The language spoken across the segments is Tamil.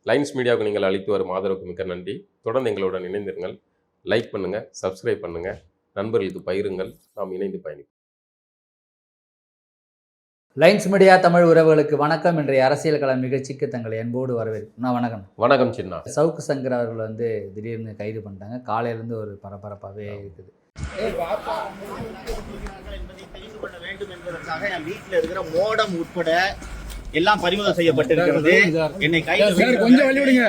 லைன்ஸ் மீடியாவுக்கு நீங்கள் அளித்து வரும் ஆதரவுக்கு மிக்க நன்றி. தொடர்ந்து எங்களுடன் இணைந்திருங்கள். லைக் பண்ணுங்க, சப்ஸ்கிரைப் பண்ணுங்க, நண்பர்களுக்கு பகிருங்கள். நாம் இணைந்து பயணிப்போம். லைன்ஸ் மீடியா தமிழ் உறவுகளுக்கு வணக்கம். இன்றைய அரசியல் களம் நிகழ்ச்சிக்கு தங்களை அன்போடு வரவேற்கிறேன். வணக்கம். வணக்கம் சின்னா. சவுக்கு சங்கர் அவர்கள் திடீர்னு கைது பண்ணிட்டாங்க. காலையிலேருந்து ஒரு பரபரப்பாகவே இருக்குது. தெரிந்து கொள்ள வேண்டும் என்பதற்காக என் வீட்டில் இருக்கிற மோடம் உட்பட எல்லாம் பறிமுதல் செய்யப்பட்டிருக்கிறது. என்னை கைது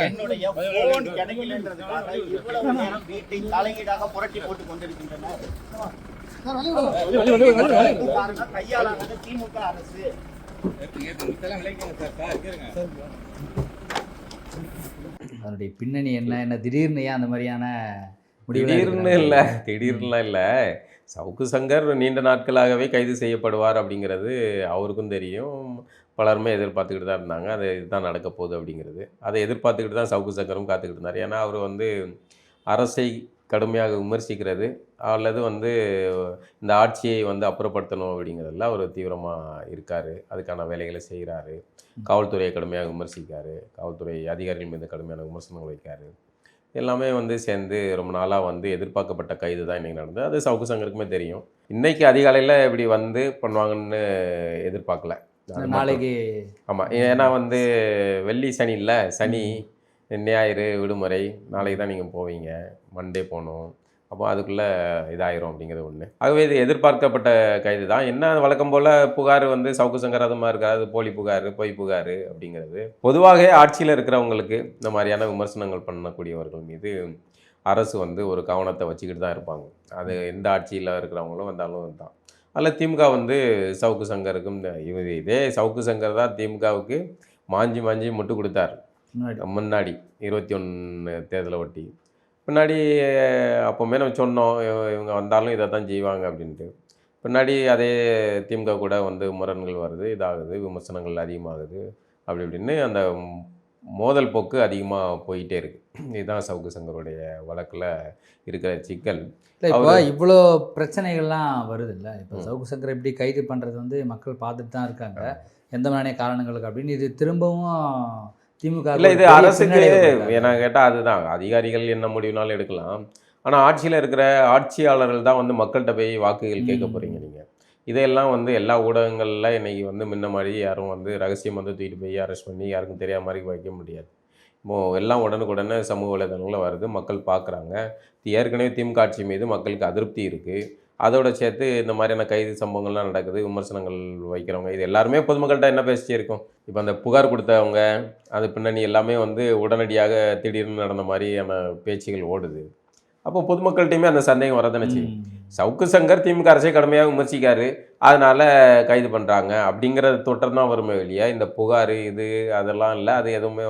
என்னுடைய போன் கிடைக்கலன்றதுக்காக இவ்வளவு நேரம் வீட்டை தலையீடாக புரட்டி போட்டுக் கொண்டிருக்கின்றனர். கையாளானது திமுக அரசு. அதனுடைய பின்னணி என்ன திடீர்னு ஏன் அந்த மாதிரியான திடீர்னுலாம் இல்லை. சவுக்கு சங்கர் நீண்ட நாட்களாகவே கைது செய்யப்படுவார் அப்படிங்கிறது அவருக்கும் தெரியும். பலருமே எதிர்பார்த்துக்கிட்டு தான் இருந்தாங்க. அது இதுதான் நடக்க போகுது அப்படிங்கிறது. அதை எதிர்பார்த்துக்கிட்டு தான் சவுக்கு சங்கரும் காத்துக்கிட்டு இருந்தார். ஏன்னா அவர் அரசை கடுமையாக விமர்சிக்கிறது அல்லது இந்த ஆட்சியை அப்புறப்படுத்தணும் அப்படிங்கிறதுல அவர் தீவிரமாக இருக்கார். அதுக்கான வேலைகளை செய்கிறாரு. காவல்துறையை கடுமையாக விமர்சிக்கார். காவல்துறை அதிகாரிகள் மீது கடுமையான விமர்சனங்கள் வைக்கார். எல்லாமே சேர்ந்து ரொம்ப நாளாக எதிர்பார்க்கப்பட்ட கைது தான் இன்றைக்கி நடந்தது. அது சவுக்கு சங்கருக்குமே தெரியும். இன்றைக்கி அதிகாலையில் இப்படி பண்ணுவாங்கன்னு எதிர்பார்க்கல. நாளைக்கு ஆமாம், ஏன்னா வெள்ளி சனி இல்லை, சனி ஞாயிறு விடுமுறை, நாளைக்கு தான் நீங்கள் போவீங்க, மண்டே போகணும். அப்போ அதுக்குள்ளே இதாயிரும் அப்படிங்கிறது ஒன்று. ஆகவே இது எதிர்பார்க்கப்பட்ட கைது தான். என்ன வழக்கம் போல் புகார் சவுக்கு சங்கர் அதுமாக இருக்காது, போலி புகார், பொய் புகார் அப்படிங்கிறது. பொதுவாக ஆட்சியில் இருக்கிறவங்களுக்கு இந்த மாதிரியான விமர்சனங்கள் பண்ணக்கூடியவர்கள் மீது அரசு ஒரு கவனத்தை வச்சுக்கிட்டு தான் இருப்பாங்க. அது எந்த ஆட்சியில் இருக்கிறவங்களும் வந்தாலும் தான். அதில் திமுக சவுக்கு சங்கருக்கும் இதே சவுக்கு சங்கர் தான் திமுகவுக்கு மாஞ்சி முட்டு கொடுத்தார் முன்னாடி 21 தேர்தலை ஒட்டி. பின்னாடி அப்போவுமே நம்ம சொன்னோம் இவங்க வந்தாலும் இதை தான் செய்வாங்க அப்படின்ட்டு. பின்னாடி அதே திமுக கூட முரண்கள் வருது, இதாகுது, விமர்சனங்கள் அதிகமாகுது, அப்படி இப்படின்னு அந்த மோதல் போக்கு அதிகமாக போயிட்டே இருக்குது. இதுதான் சவுக்கு சங்கருடைய வழக்கில் இருக்கிற சிக்கல். இப்போ இவ்வளோ பிரச்சனைகள்லாம் வருது இல்லை? இப்போ சவுக்கு சங்கரை எப்படி கைது பண்ணுறது மக்கள் பார்த்துட்டு தான் இருக்காங்க, எந்த மாதிரியான காரணங்களுக்கு அப்படின்னு. இது திரும்பவும் திமுக இல்லை, இது அரசுக்கு என்ன கேட்டால் அதுதான் அதிகாரிகள் என்ன முடிவுனாலும் எடுக்கலாம். ஆனால் ஆட்சியில் இருக்கிற ஆட்சியாளர்கள் தான் மக்கள்கிட்ட போய் வாக்குகள் கேட்க போகிறீங்க நீங்கள். இதையெல்லாம் எல்லா ஊடகங்களில் இன்றைக்கி முன்ன மாதிரி யாரும் ரகசியம் தூக்கிட்டு போய் அரெஸ்ட் பண்ணி யாருக்கும் தெரியாத மாதிரி வைக்க முடியாது. இப்போது எல்லாம் உடனுக்குடனே சமூக வலைதளங்களில் வருது, மக்கள் பார்க்குறாங்க. ஏற்கனவே திமுக ஆட்சி மீது மக்களுக்கு அதிருப்தி இருக்குது. அதோட சேர்த்து இந்த மாதிரியான கைது சம்பவங்கள்லாம் நடக்குது, விமர்சனங்கள் வைக்கிறவங்க, இது எல்லாருமே பொதுமக்கள்கிட்ட என்ன பேசிட்டே இருக்கும். இப்போ அந்த புகார் கொடுத்தவங்க அது பின்னணி எல்லாமே உடனடியாக திடீர்னு நடந்த மாதிரியான பேச்சுகள் ஓடுது. அப்போ பொதுமக்கள்கிட்டையுமே அந்த சந்தேகம் வரதானச்சு. சவுக்கு சங்கர் திமுக அரசை கடுமையாக விமர்சிக்காரு, அதனால் கைது பண்ணுறாங்க அப்படிங்கிறது தொற்றம் தான் வருமே வெளியே. இந்த புகார் இது அதெல்லாம் இல்லை. அது எதுவுமே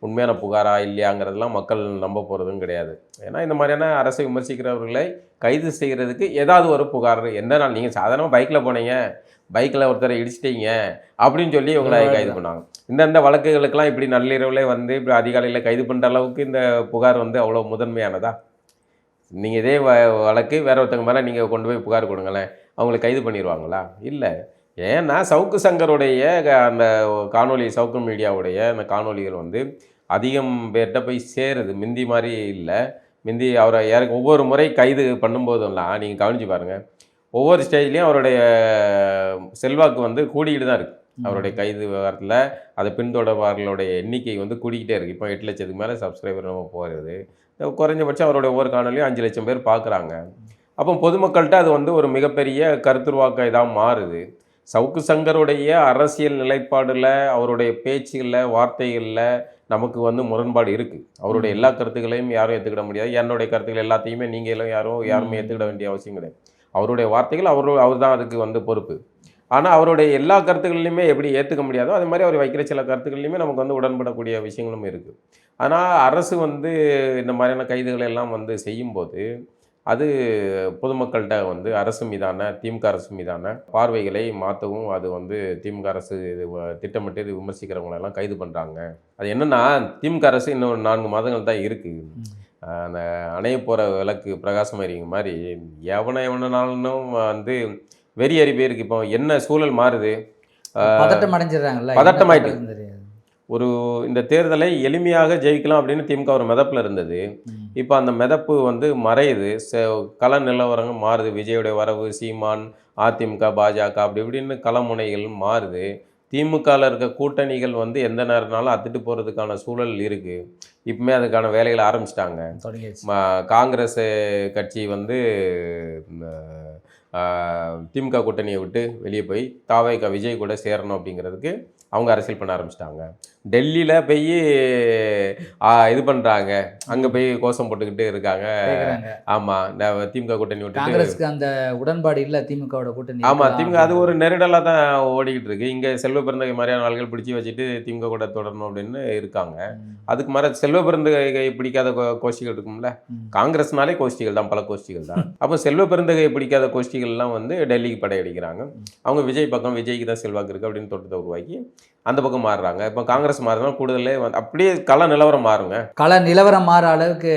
உண்மையான புகாரா இல்லையாங்கிறதுலாம் மக்கள் நம்ப போகிறதும் கிடையாது. ஏன்னா இந்த மாதிரியான அரசை விமர்சிக்கிறவர்களை கைது செய்கிறதுக்கு ஏதாவது ஒரு புகார், எந்த நாள் நீங்கள் சாதாரணமாக பைக்கில் போனீங்க, பைக்கில் ஒருத்தரை இடிச்சிட்டீங்க அப்படின்னு சொல்லி இவங்களை கைது பண்ணாங்க. இந்தந்த வழக்குகளுக்கெல்லாம் இப்படி நள்ளிரவில் இப்படி அதிகாலையில் கைது பண்ணுற அளவுக்கு இந்த புகார் அவ்வளோ முதன்மையானதா? நீங்கள் இதே வழக்கு வேற ஒருத்தங்க மேலே நீங்கள் கொண்டு போய் புகார் கொடுங்களேன், அவங்களை கைது பண்ணிடுவாங்களா? இல்லை. ஏன்னா சவுக்கு சங்கருடைய அந்த காணொலி, சவுக்கு மீடியாவுடைய அந்த காணொலிகள் அதிகம் பேர்கிட்ட போய் சேருது. மிந்தி மாதிரி இல்லை. மிந்தி அவரை ஒவ்வொரு முறை கைது பண்ணும்போதெல்லாம் நீங்கள் கவனித்து பாருங்கள், ஒவ்வொரு ஸ்டேஜ்லேயும் அவருடைய செல்வாக்கு கூடிக்கிட்டு தான் இருக்குது. அவருடைய கைது விவகாரத்தில் அதை பின்தொடர்பாளர்களுடைய எண்ணிக்கை கூடிக்கிட்டே இருக்குது. இப்போ 8 லட்சத்துக்கு மேலே சப்ஸ்கிரைபர் நம்ம போகிறது. குறைஞ்சபட்சம் அவருடைய ஒவ்வொரு காணொலியும் 5 லட்சம் பேர் பார்க்குறாங்க. அப்போ பொதுமக்கள்கிட்ட அது ஒரு மிகப்பெரிய கருத்துருவாக்க இதாக மாறுது. சவுக்கு சங்கருடைய அரசியல் நிலைப்பாடில், அவருடைய பேச்சுகளில், வார்த்தைகளில் நமக்கு முரண்பாடு இருக்குது. அவருடைய எல்லா கருத்துக்களையும் யாரும் ஏற்றுக்கிட முடியாது. என்னுடைய கருத்துக்கள் எல்லாத்தையுமே நீங்களும் யாருமே ஏற்றுக்கிட வேண்டிய அவசியம் கிடையாது. அவருடைய வார்த்தைகள் அவர் தான் அதுக்கு பொறுப்பு. ஆனால் அவருடைய எல்லா கருத்துக்கள்லையுமே எப்படி ஏற்றுக்க முடியாதோ அது மாதிரி அவர் வைக்கிற சில கருத்துக்கள்லையுமே நமக்கு உடன்படக்கூடிய விஷயங்களும் இருக்குது. ஆனால் அரசு இந்த மாதிரியான கைதுகளை எல்லாம் செய்யும்போது அது பொதுமக்கள்கிட்ட அரசு மீதான, திமுக அரசு மீதான பார்வைகளை மாற்றவும், அது திமுக அரசு திட்டமிட்டு இது விமர்சிக்கிறவங்களெல்லாம் கைது பண்ணுறாங்க. அது என்னென்னா, திமுக அரசு இன்னும் 4 மாதங்கள் தான் இருக்குது. அந்த அணைய போகிற விளக்கு பிரகாசம் அறிவிங்க மாதிரி எவனாலும் வெறி அறிவே இருக்குது. இப்போ என்ன சூழல் மாறுது, பதட்டம் அடைஞ்சிடறாங்கல்ல, பதட்டமாயிட்டு ஒரு இந்த தேர்தலை எளிமையாக ஜெயிக்கலாம் அப்படின்னு திமுக ஒரு மிதப்பில் இருந்தது. இப்போ அந்த மிதப்பு வந்து மறையுது. கள நிலவரங்கள் மாறுது. விஜயுடைய வரவு, சீமான், அதிமுக, பாஜக அப்படி இப்படின்னு களமுனைகள் மாறுது. திமுகவில் இருக்க கூட்டணிகள் வந்து எந்த நேரம்னாலும் அத்துட்டு போகிறதுக்கான சூழல் இருக்குது. இப்பவுமே அதுக்கான வேலைகளை ஆரம்பிச்சிட்டாங்க. காங்கிரஸ் கட்சி வந்து திமுக கூட்டணியை விட்டு வெளியே போய் தாவேக விஜய் கூட சேரணும் அப்படிங்கிறதுக்கு அவங்க அரசியல் பண்ண ஆரம்பிச்சிட்டாங்க. டெல்லியில் போய் இது பண்ணுறாங்க, அங்கே போய் கோஷம் போட்டுக்கிட்டு இருக்காங்க. ஆமாம், இந்த திமுக கூட்டணி விட்டு காங்கிரஸுக்கு அந்த உடன்பாடு இல்லை திமுகவோட கூட்டணி. ஆமாம், திமுக அது ஒரு நெருடலாக தான் ஓடிக்கிட்டு இருக்கு. இங்கே செல்வ பிறந்தகை மாதிரியான ஆள்கள் பிடிச்சி வச்சுட்டு திமுக கூட தொடரணும் அப்படின்னு இருக்காங்க. அதுக்கு மாதிரி செல்வ பிறந்தகை பிடிக்காத கோஷ்டிகள் இருக்கும்ல, காங்கிரஸ்னாலே கோஷ்டிகள் தான், பல கோஷ்டிகள் தான். அப்போ செல்வ பிறந்தகை பிடிக்காத கோஷ்டிகள்லாம் வந்து டெல்லிக்கு படையடிக்கிறாங்க. அவங்க விஜய் பக்கம், விஜய்க்கு தான் செல்வாக்கு இருக்குது அப்படின்னு தோட்டத்தை உருவாக்கி அந்த பக்கம் மாறுறாங்க. இப்போ காங்கிரஸ் மாறுறதுனா கூடுதலே வந்து அப்படியே கள நிலவரம் மாறுங்க. கள நிலவரம் மாற அளவுக்கு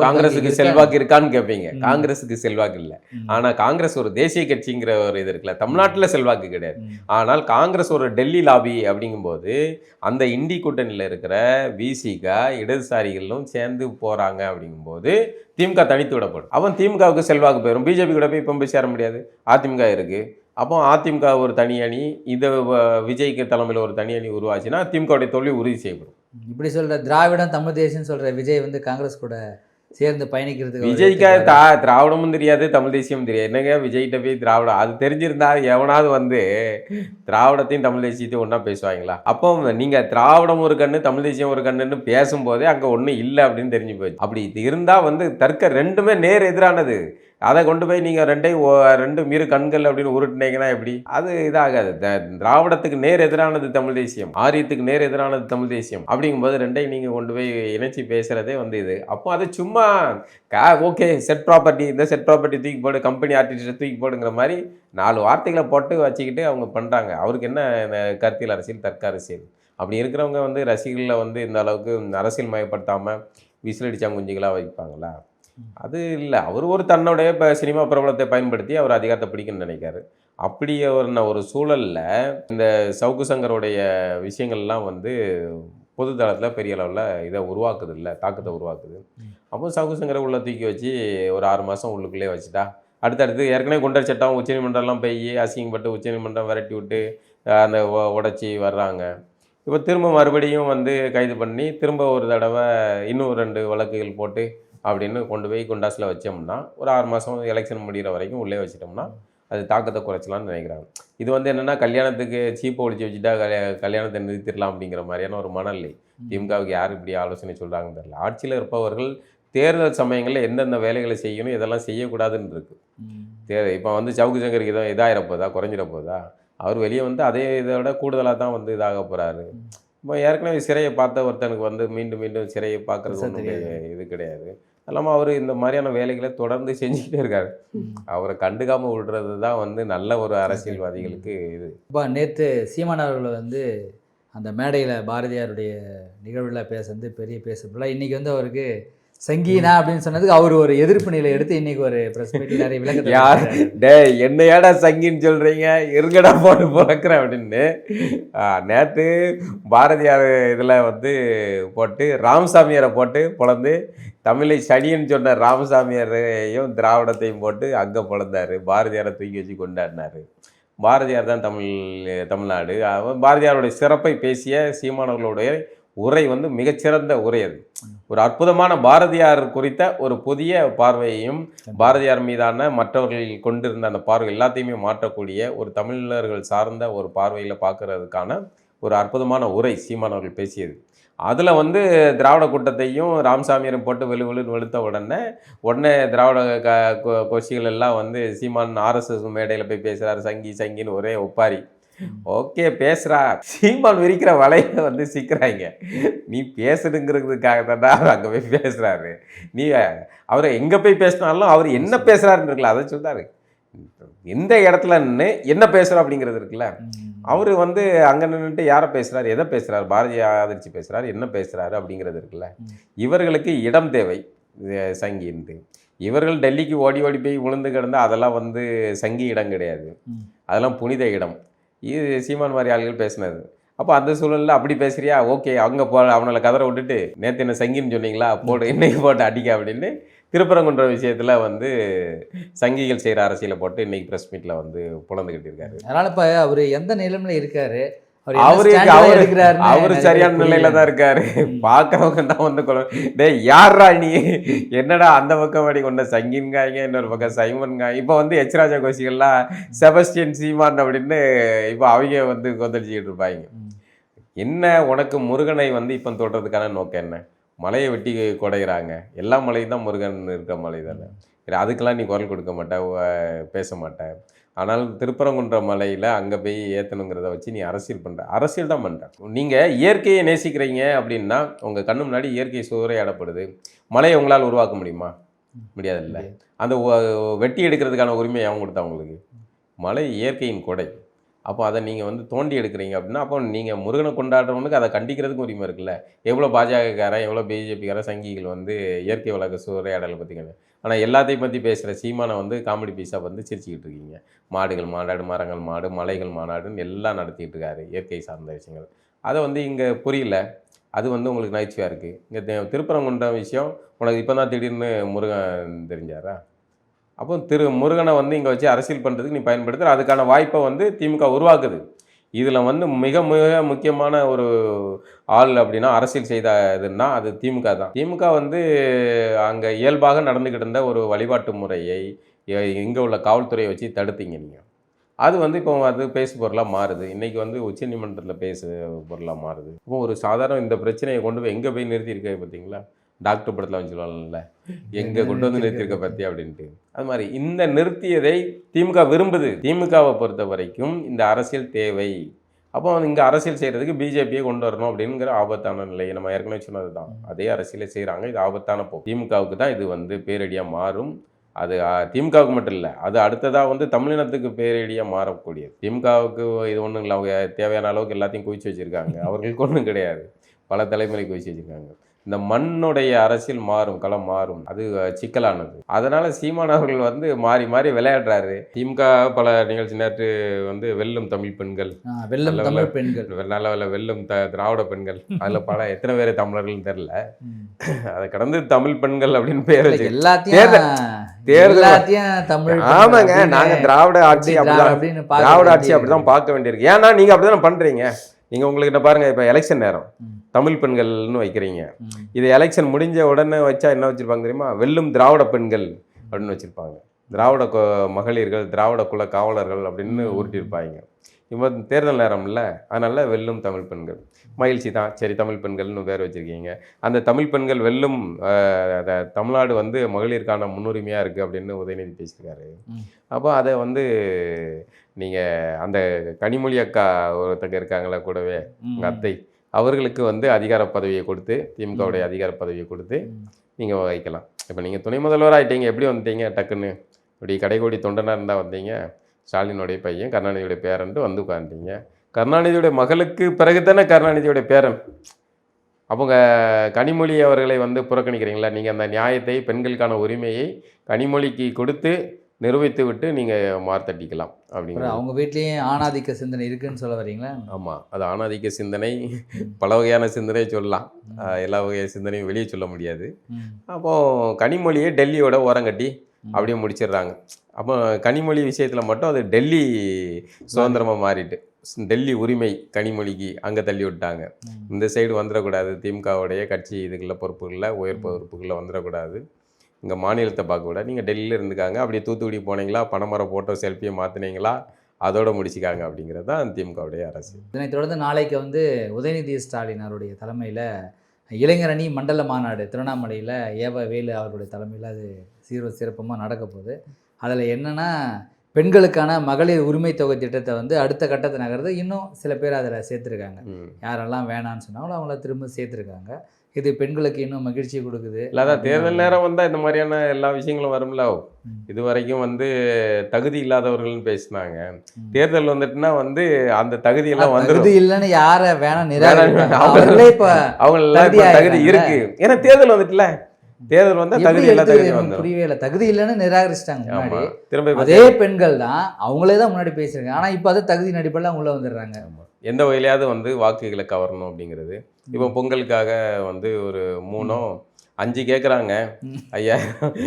காங்கிரஸுக்கு செல்வாக்கு இருக்கான்னு கேட்பீங்க. காங்கிரஸுக்கு செல்வாக்கு இல்லை. ஆனால் காங்கிரஸ் ஒரு தேசிய கட்சிங்கிற ஒரு இது இருக்குல்ல, தமிழ்நாட்டில் செல்வாக்கு கிடையாது. ஆனால் காங்கிரஸ் ஒரு டெல்லி லாபி அப்படிங்கும்போது அந்த இண்டி கூட்டணியில் இருக்கிற விசிகா இடதுசாரிகளும் சேர்ந்து போகிறாங்க. அப்படிங்கும்போது திமுக தனித்து விடப்படும். அவன் திமுகவுக்கு செல்வாக்கு போயிடும். பிஜேபி கூட போய் இப்போ போய் சேர முடியாது. அதிமுக இருக்குது. அப்போ அதிமுக ஒரு தனி அணி, இந்த விஜய்க்கு தலைமையில் ஒரு தனி அணி உருவாச்சுன்னா திமுகவுடைய தோல்வி உறுதி செய்யப்படும். இப்படி சொல்கிற திராவிடம் தமிழ் தேசியம் சொல்கிற விஜய் வந்து காங்கிரஸ் கூட சேர்ந்து பயணிக்கிறதுக்கு விஜய்க்கா திராவிடமும் தெரியாது, தமிழ் தேசியமும் தெரியாது. என்னங்க விஜய்கிட்ட போய் திராவிடம் அது தெரிஞ்சிருந்தா எவனாவது வந்து திராவிடத்தையும் தமிழ் தேசியத்தையும் ஒன்றா பேசுவாங்களா? அப்போ நீங்கள் திராவிடம் ஒரு கண்ணு, தமிழ் தேசியம் ஒரு கண்ணுன்னு பேசும்போதே அங்கே ஒன்றும் இல்லை அப்படின்னு தெரிஞ்சு போச்சு. அப்படி இருந்தால் வந்து தர்க்க ரெண்டுமே நேர் எதிரானது. அதை கொண்டு போய் நீங்கள் ரெண்டும் இரு கண்கள் அப்படின்னு உருட்டினீங்கன்னா எப்படி? அது இதாகாது. திராவிடத்துக்கு நேர் எதிரானது தமிழ் தேசியம், ஆரியத்துக்கு நேர் எதிரானது தமிழ் தேசியம். அப்படிங்கும்போது ரெண்டையும் நீங்கள் கொண்டு போய் இணைச்சி பேசுகிறதே வந்து இது. அப்போ அது சும்மா ஓகே செட் ப்ராப்பர்ட்டி, இந்த செட் ப்ராப்பர்ட்டி தூக்கி போடு, கம்பெனி ஆர்டிஸ்ட்டை தூக்கி போடுங்கிற மாதிரி 4 வார்த்தைகளை போட்டு வச்சுக்கிட்டு அவங்க பண்ணுறாங்க. அவருக்கு என்ன கருத்தியல் அரசியல், தர்க்க அரசியல். அப்படி இருக்கிறவங்க வந்து ரசிகர்களை வந்து இந்த அளவுக்கு அரசியல் மயப்படுத்தாமல் விசிலடிச்சாங்க குஞ்சுகளாக வைப்பாங்களா? அது இல்லை. அவர் ஒரு தன்னுடைய இப்போ சினிமா பிரபலத்தை பயன்படுத்தி அவர் அதிகாரத்தை பிடிக்கணும்னு நினைக்காரு. அப்படி ஒரு சூழலில் இந்த சவுக்கு சங்கருடைய விஷயங்கள்லாம் வந்து பொது தளத்தில் பெரிய அளவில் இதை உருவாக்குது, இல்லை தாக்கத்தை உருவாக்குது. அப்போ சவுக்கு சங்கரை உள்ள தூக்கி வச்சு ஒரு 6 மாதம் உள்ளுக்குள்ளே வச்சுட்டா அடுத்தடுத்து ஏற்கனவே குண்டர் சட்டம் உச்சநீதிமன்றம்லாம் போய் அசிங்கப்பட்டு உச்சநீதிமன்றம் விரட்டி விட்டு அந்த உடச்சி வர்றாங்க. இப்போ திரும்ப மறுபடியும் வந்து கைது பண்ணி திரும்ப ஒரு தடவை இன்னும் 2 வழக்குகள் போட்டு அப்படின்னு கொண்டு போய் குண்டாஸில் வச்சோம்னா ஒரு 6 மாதம் எலெக்ஷன் முடிகிற வரைக்கும் உள்ளே வச்சிட்டோம்னா அது தாக்கத்தை குறைச்சலான்னு நினைக்கிறாங்க. இது வந்து என்னென்னா கல்யாணத்துக்கு சீப்பை ஒழிச்சு வச்சுட்டா கல்யாணத்தை நிறுத்திடலாம் அப்படிங்கிற மாதிரியான ஒரு மனநிலை. திமுகவுக்கு யார் இப்படி ஆலோசனை சொல்கிறாங்கன்னு தெரியல. ஆட்சியில் இருப்பவர்கள் தேர்தல் சமயங்களில் எந்தெந்த வேலைகளை செய்யணும், இதெல்லாம் செய்யக்கூடாதுன்னு இருக்குது. இப்போ வந்து சவுக்கு சங்கருக்கு இதாகிடப்போதா, குறைஞ்சிடப்போதா? அவர் வெளியே வந்து அதே இதை விட கூடுதலாக தான் வந்து இதாக போகிறாரு. இப்போ ஏற்கனவே சிறையை பார்த்த ஒருத்தனுக்கு வந்து மீண்டும் மீண்டும் சிறையை பார்க்குறது ஒன்றும் இது கிடையாது. இல்லாமல் அவர் இந்த மாதிரியான வேலைகளை தொடர்ந்து செஞ்சுக்கிட்டே இருக்காரு. அவரை கண்டுக்காமல் விடுறது தான் வந்து நல்ல ஒரு அரசியல்வாதிகளுக்கு இது. இப்போ நேற்று சீமான் அவர்களை வந்து அந்த மேடையில் பாரதியாருடைய நிகழ்வில் வந்து பெரிய பேசப்படல. இன்றைக்கி வந்து அவருக்கு சங்கீனா அப்படின்னு சொன்னதுக்கு அவர் ஒரு எதிர்ப்பு நிலை எடுத்து இன்னைக்கு ஒரு பிரஸ் மீட்டில் நிறைய விளக்கத்தை யார் என்னையாடா சங்கின்னு சொல்கிறீங்க, இருங்கடா போட்டு பிறக்கிறேன் அப்படின்னு நேற்று பாரதியார் இதில் வந்து போட்டு ராமசாமியாரை போட்டு பிளந்து தமிழை சனின்னு சொன்ன ராமசாமியாரையும் திராவிடத்தையும் போட்டு அங்கே பிளந்தார். பாரதியாரை தூக்கி வச்சு கொண்டாடினார். பாரதியார் தான் தமிழ்நாடு. பாரதியாருடைய சிறப்பை பேசிய சீமானவர்களுடைய உரை வந்து மிகச்சிறந்த உரை. அது ஒரு அற்புதமான பாரதியார் குறித்த ஒரு புதிய பார்வையையும் பாரதியார் மீதான மற்றவர்கள் கொண்டிருந்த அந்த பார்வை எல்லாத்தையுமே மாற்றக்கூடிய ஒரு தமிழர்கள் சார்ந்த ஒரு பார்வையில் பார்க்கறதுக்கான ஒரு அற்புதமான உரை சீமானவர்கள் பேசியது. அதில் வந்து திராவிட கூட்டத்தையும் ராமசாமியரும் போட்டு வெளுன்னு வெளுத்த உடனே திராவிட கோஷ்டிகள் எல்லாம் வந்து சீமான் RSS மேடையில் போய் பேசுகிறாரு, சங்கின்னு ஒரே ஒப்பாரி. ஓகே பேசுகிறா, சீமான் விரிக்கிற வலையை வந்து சிக்கிறாங்க. நீ பேசுடுங்கிறதுக்காக தான்டா அவர் அங்கே போய் பேசுகிறாரு. நீ அவரை எங்கே போய் பேசினாலும் அவர் என்ன பேசுகிறாருன்னு இருக்குல்ல, அதை சொல்கிறாரு. எந்த இடத்துல நின்று என்ன பேசுகிறோம் அப்படிங்கிறது இருக்குல்ல. அவர் வந்து அங்கே நின்றுட்டு யாரை பேசுகிறாரு, எதை பேசுகிறாரு, பாரதிய ஆதரிச்சு பேசுகிறாரு, என்ன பேசுகிறாரு அப்படிங்கிறது இருக்குல்ல. இவர்களுக்கு இடம் தேவை சங்கின்ட்டு. இவர்கள் டெல்லிக்கு ஓடி போய் விழுந்து கிடந்தால் அதெல்லாம் வந்து சங்கி இடம் கிடையாது, அதெல்லாம் புனித இடம். இது சீமான் மாதிரி ஆள்கள் பேசினது. அப்போ அந்த சூழலில் அப்படி பேசுறியா, ஓகே அங்கே அவனை கதற விட்டுட்டு நேற்று என்ன சங்கின்னு சொன்னீங்களா, போட்டு இன்னைக்கு போட்டு அடிக்க அப்படின்னு திருப்பரங்குன்ற விஷயத்தில் வந்து சங்கிகள் செய்கிற அரசியலை போட்டு இன்னைக்கு ப்ரெஸ் மீட்டில் வந்து புலந்துக்கிட்டு இருக்காரு. அதனால் இப்போ அவர் எந்த நிலைமையில் இருக்காரு, அவரு சரியான நிலையில தான் இருக்காரு. பாக்குறவங்க தான் வந்து டேய் யாரா நீ, என்னடா அந்த பக்கம் அடி கொண்ட சங்கின்காய்ங்க, இன்னொரு பக்கம் சைமன்காய். இப்போ வந்து எச் ராஜா கோஷிகள்லாம் செபஸ்டியன் சீமான் அப்படின்னு இப்போ அவங்க வந்து கொந்தளிச்சுக்கிட்டு இருப்பாங்க. என்ன உனக்கு முருகனை வந்து இப்போ தொடுறதுக்கான நோக்கம் என்ன? மலையை வெட்டி குடைகிறாங்க, எல்லா மலையும் தான் முருகன் இருக்கிற மலை தானே, அதுக்கெல்லாம் நீ குரல் கொடுக்க மாட்ட, பேச மாட்டேன். ஆனால் திருப்பரங்குன்ற மலையில் அங்கே போய் ஏற்றணுங்கிறத வச்சு நீ அரசியல் தான் பண்ணுற. நீங்கள் இயற்கையை நேசிக்கிறீங்க அப்படின்னா உங்கள் கண்ணு முன்னாடி இயற்கை சூறையாடப்படுது, மலையை உங்களால் உருவாக்க முடியுமா? முடியாதுல்ல. அந்த வெட்டி எடுக்கிறதுக்கான உரிமை அவங்க கொடுத்தா உங்களுக்கு? மலை இயற்கையின் கொடை. அப்போ அதை நீங்கள் வந்து தோண்டி எடுக்கிறீங்க அப்படின்னா அப்போ நீங்கள் முருகனை கொண்டாடுறவனுக்கு அதை கண்டிக்கிறதுக்கு உரிமை இருக்குல்ல. எவ்வளோ பாஜகக்காரன், எவ்வளோ பிஜேபிக்காரன் சங்கிகள் வந்து இயற்கை வளர்க்க சூறையாடலை பற்றிக்கணும். ஆனால் எல்லாத்தையும் பற்றி பேசுகிற சீமானை வந்து காமெடி பீஸாக வந்து சிரிச்சிக்கிட்டு இருக்கீங்க. மாடுகள் மாநாடு, மரங்கள் மாடு, மலைகள் மாநாடுன்னு எல்லாம் நடத்திக்கிட்டு இருக்காரு இயற்கை சார்ந்த விஷயங்கள். அதை வந்து இங்கே புரியல. அது வந்து உங்களுக்கு நகைச்சுவையாக இருக்குது. இங்கே திருப்பரங்குன்ற விஷயம் உனக்கு இப்போ தான் திடீர்னு முருகன் தெரிஞ்சாரா? அப்போ முருகனை வந்து இங்கே வச்சு அரசியல் பண்ணுறதுக்கு நீ பயன்படுத்துகிற, அதுக்கான வாய்ப்பை வந்து திமுக உருவாக்குது. இதில் வந்து மிக மிக முக்கியமான ஒரு ஆள் அப்படின்னா அரசியல் செய்த இதுன்னா அது திமுக தான். திமுக வந்து அங்கே இயல்பாக நடந்துக்கிட்டு இருந்த ஒரு வழிபாட்டு முறையை இங்கே உள்ள காவல்துறையை வச்சு தடுத்தீங்க நீங்கள். அது வந்து இப்போ அது பேசு பொருளாக மாறுது. இன்றைக்கி வந்து உச்சநீதிமன்றத்தில் பேசு பொருளாக மாறுது. இப்போ ஒரு சாதாரண இந்த பிரச்சனையை கொண்டு போய் எங்கே போய் நிறுத்தியிருக்க பார்த்தீங்களா? டாக்டர் படத்தில் வந்து சொல்லுவாங்கல்ல, எங்கே கொண்டு வந்து நிறுத்தியிருக்க பற்றி அப்படின்ட்டு. அது மாதிரி இந்த நிறுத்தியதை திமுக விரும்புது. திமுகவை பொறுத்த வரைக்கும் இந்த அரசியல் தேவை. அப்போ இங்கே அரசியல் செய்கிறதுக்கு பிஜேபியை கொண்டு வரணும் அப்படிங்கிற ஆபத்தான நிலையை நம்ம ஏற்கனவே சொன்னது தான். அதே அரசியலை செய்கிறாங்க. இது ஆபத்தான போக்கு. திமுகவுக்கு தான் இது வந்து பேரடியாக மாறும். அது திமுகவுக்கு மட்டும் இல்லை, அது அடுத்ததாக வந்து தமிழினத்துக்கு பேரடியாக மாறக்கூடியது. திமுகவுக்கு இது ஒன்றும் இல்லை, அவங்க தேவையான அளவுக்கு எல்லாத்தையும் குவிச்சு வச்சுருக்காங்க. அவர்களுக்கு ஒன்றும் கிடையாது, பல தலைமுறை குவிச்சு வச்சுருக்காங்க. இந்த மண்ணுடைய அரசியல் மாறும், களம் மாறும், அது சிக்கலானது. அதனால சீமான் அவர்கள் வந்து மாறி மாறி விளையாடுறாரு. திமுக பல நிகழ்ச்சி நேற்று வந்து வெல்லும் தமிழ் பெண்கள், நல்ல வெல்லும் திராவிட பெண்கள், அதில் பல எத்தனை பேர் தமிழர்கள்னு தெரியல, அதை கடந்து தமிழ் பெண்கள் அப்படின்னு பேர் வச்சு தேர்தல். ஆமாங்க, நாங்க திராவிட ஆட்சி அப்படிதான் பார்க்க வேண்டியிருக்கு. ஏன்னா நீங்க அப்படிதான் பண்றீங்க. நீங்க உங்களுக்கு என்ன பாருங்க, இப்ப எலெக்ஷன் நேரம் தமிழ் பெண்கள்னு வைக்கிறீங்க. இது எலெக்ஷன் முடிஞ்ச உடனே வச்சா என்ன வச்சிருப்பாங்க தெரியுமா? வெல்லும் திராவிட பெண்கள் அப்படின்னு வச்சிருப்பாங்க. திராவிட மகளிர்கள், திராவிட குல காவலர்கள் அப்படின்னு உருட்டியிருப்பாங்க. இப்போ தேர்தல் நேரம் இல்லை, அதனால வெல்லும் தமிழ் பெண்கள். மகிழ்ச்சி தான், சரி தமிழ் பெண்கள்னு பேர் வச்சுருக்கீங்க. அந்த தமிழ் பெண்கள் வெல்லும் தமிழ்நாடு வந்து மகளிருக்கான முன்னுரிமையாக இருக்குது அப்படின்னு உதயநிதி பேசியிருக்காரு. அப்போ அதை வந்து நீங்கள் அந்த கனிமொழி அக்கா ஒருத்தங்க இருக்காங்களா கூடவே, உங்கள் அத்தை, அவர்களுக்கு வந்து அதிகார பதவியை கொடுத்து, திமுகவுடைய அதிகார பதவியை கொடுத்து நீங்கள் வைக்கலாம். இப்போ நீங்கள் துணை முதல்வராக ஆகிட்டீங்க, எப்படி வந்துட்டீங்க டக்குன்னு? இப்படி கடைகோடி தொண்டனாக இருந்தால் வந்தீங்க, ஸ்டாலினுடைய பையன் கருணாநிதியுடைய பேரன்ட்டு வந்து உட்காந்துட்டீங்க. கருணாநிதியுடைய மகளுக்கு பிறகு தானே கருணாநிதியுடைய பேரன். அவங்க கனிமொழி அவர்களை வந்து புறக்கணிக்கிறீங்களா? நீங்கள் அந்த நியாயத்தை, பெண்களுக்கான உரிமையை கனிமொழிக்கு கொடுத்து நிரூபித்து விட்டு நீங்கள் மார்த்தட்டிக்கலாம் அப்படிங்கிற. அவங்க வீட்லேயும் ஆணாதிக்க சிந்தனை இருக்குன்னு சொல்ல வரீங்களா? ஆமாம், அது ஆணாதிக்க சிந்தனை, பல வகையான சிந்தனையை சொல்லலாம். எல்லா வகையான சிந்தனையும் வெளியே சொல்ல முடியாது. அப்போது கனிமொழியை டெல்லியோட ஓரங்கட்டி அப்படியே முடிச்சிடுறாங்க. அப்போ கனிமொழி விஷயத்தில் மட்டும் அது டெல்லி சுதந்திரமாக மாறிட்டு, டெல்லி உரிமை கனிமொழிக்கு அங்கே தள்ளி விட்டாங்க. இந்த சைடு வந்துடக்கூடாது, திமுகவுடைய கட்சி இதுகளில் பொறுப்புகளில், உயர் பொறுப்புகளில் வந்துடக்கூடாது, இங்கே மாநிலத்தை பார்க்கக்கூடாது, நீங்கள் டெல்லியில் இருந்துக்காங்க. அப்படியே தூத்துக்குடி போனீங்களா, பனைமரம் ஃபோட்டோ செல்ஃபியை மாற்றினீங்களா, அதோட முடிச்சிக்காங்க. அப்படிங்கிறது தான் திமுகவுடைய அரசு. இதனைத் தொடர்ந்து நாளைக்கு வந்து உதயநிதி ஸ்டாலின் அவருடைய தலைமையில் இளைஞரணி மண்டல மாநாடு திருவண்ணாமலையில் வேலு அவருடைய தலைமையில் அது சிறப்பமாக நடக்க போகுது. அதில் என்னென்னா, பெண்களுக்கான மகளிர் உரிமை தொகை திட்டத்தை வந்து அடுத்த கட்டத்தை நகர்ந்து இன்னும் சில பேர் அதில் சேர்த்துருக்காங்க. யாரெல்லாம் வேணான்னு சொன்னாங்களோ அவங்கள திரும்ப சேர்த்துருக்காங்க. இது பெண்களுக்கு இன்னும் மகிழ்ச்சி கொடுக்குது. இல்லை, அதான் தேர்தல் நேரம் வந்தால் இந்த மாதிரியான எல்லா விஷயங்களும் வரும்ல. இது வரைக்கும் வந்து தகுதி இல்லாதவர்கள்னு பேசினாங்க. தேர்தல் வந்துட்டுனா வந்து அந்த தகுதியெல்லாம் வந்து தகுதி இல்லைன்னு யாரை வேணா அவங்க தகுதி இருக்கு. ஏன்னா தேர்தல் வந்துட்டுல, தேர்தல் வந்தா தகுதி இல்ல, தகுதி வந்து புரியவே இல்லை, தகுதி இல்லைன்னு நிராகரிச்சிட்டாங்க. திரும்ப அதே பெண்கள் தான் அவங்களே தான் முன்னாடி பேசுறாங்க. ஆனா இப்போ அது தகுதி நடிப்பெல்லாம் உள்ள வந்துடுறாங்க. எந்த வகையிலையாவது வந்து வாக்குகளை கவரணும் அப்படிங்கிறது. இப்போ பொங்கலுக்காக வந்து ஒரு 3 5 கேட்குறாங்க, 5000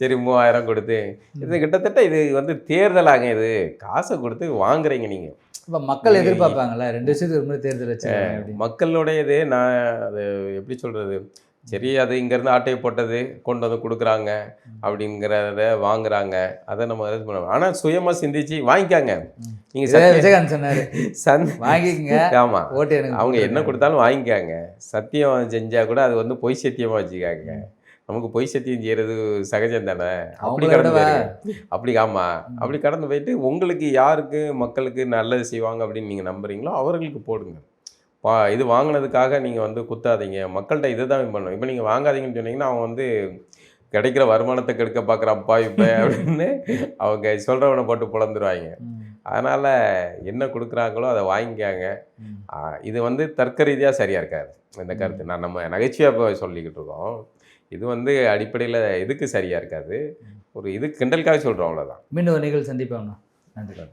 சரி 3000 கொடுத்து, இது கிட்டத்தட்ட இது வந்து தேர்தலாங்க. இது காசை கொடுத்து வாங்குறீங்க நீங்கள். இப்போ மக்கள் எதிர்பார்ப்பாங்கல்ல 2 வருஷத்துக்கு ஒரு முறை தேர்தல் வச்சு மக்களுடையது நான் அது எப்படி சொல்கிறது, சரி அது இங்கேருந்து ஆட்டையை போட்டது கொண்டு வந்து கொடுக்குறாங்க அப்படிங்கிறத வாங்குறாங்க, அதை நம்ம இது பண்ணுவோம். ஆனால் சுயமாக சிந்திச்சு வாங்கிக்காங்க. நீங்கள் விஜயகாந்த் சொன்னாரு வாங்கிக்கங்க, ஆமாம், ஓட்டு எனக்கு அவங்க என்ன கொடுத்தாலும் வாங்கிக்காங்க. சத்தியம் செஞ்சால் கூட அது வந்து பொய் சத்தியமாக வச்சுக்காங்க. நமக்கு பொய் சத்தியம் செய்கிறது சகஜம் தானே. அப்படி கடந்து அப்படி ஆமாம், அப்படி கடந்து போயிட்டு உங்களுக்கு யாருக்கு மக்களுக்கு நல்லது செய்வாங்க அப்படின்னு நீங்கள் நம்புறீங்களோ அவர்களுக்கு போடுங்க. இது வாங்கினதுக்காக நீங்கள் வந்து குத்தாதீங்க. மக்கள்கிட்ட இதை தான் பண்ணணும். இப்போ நீங்கள் வாங்காதீங்கன்னு சொன்னீங்கன்னா அவங்க வந்து கிடைக்கிற வருமானத்தை கெடுக்க பார்க்குறப்பா இப்போ அப்படின்னு அவங்க சொல்கிறவனை போட்டு புலந்துருவாங்க. அதனால் என்ன கொடுக்குறாங்களோ அதை வாங்கிக்காங்க. இது வந்து தர்க்க ரீதியாக சரியாக இருக்காது இந்த கருத்து. நான் நம்ம நகைச்சுவையாக இப்போ சொல்லிக்கிட்டு இருக்கோம். இது வந்து அடிப்படையில் இதுக்கு சரியாக இருக்காது. ஒரு இது கிண்டலுக்காக சொல்கிறோம், அவ்வளோதான். மீண்டும் ஒரு நிகழ்ச்சி சந்திப்போம்ண்ணா. நன்றி.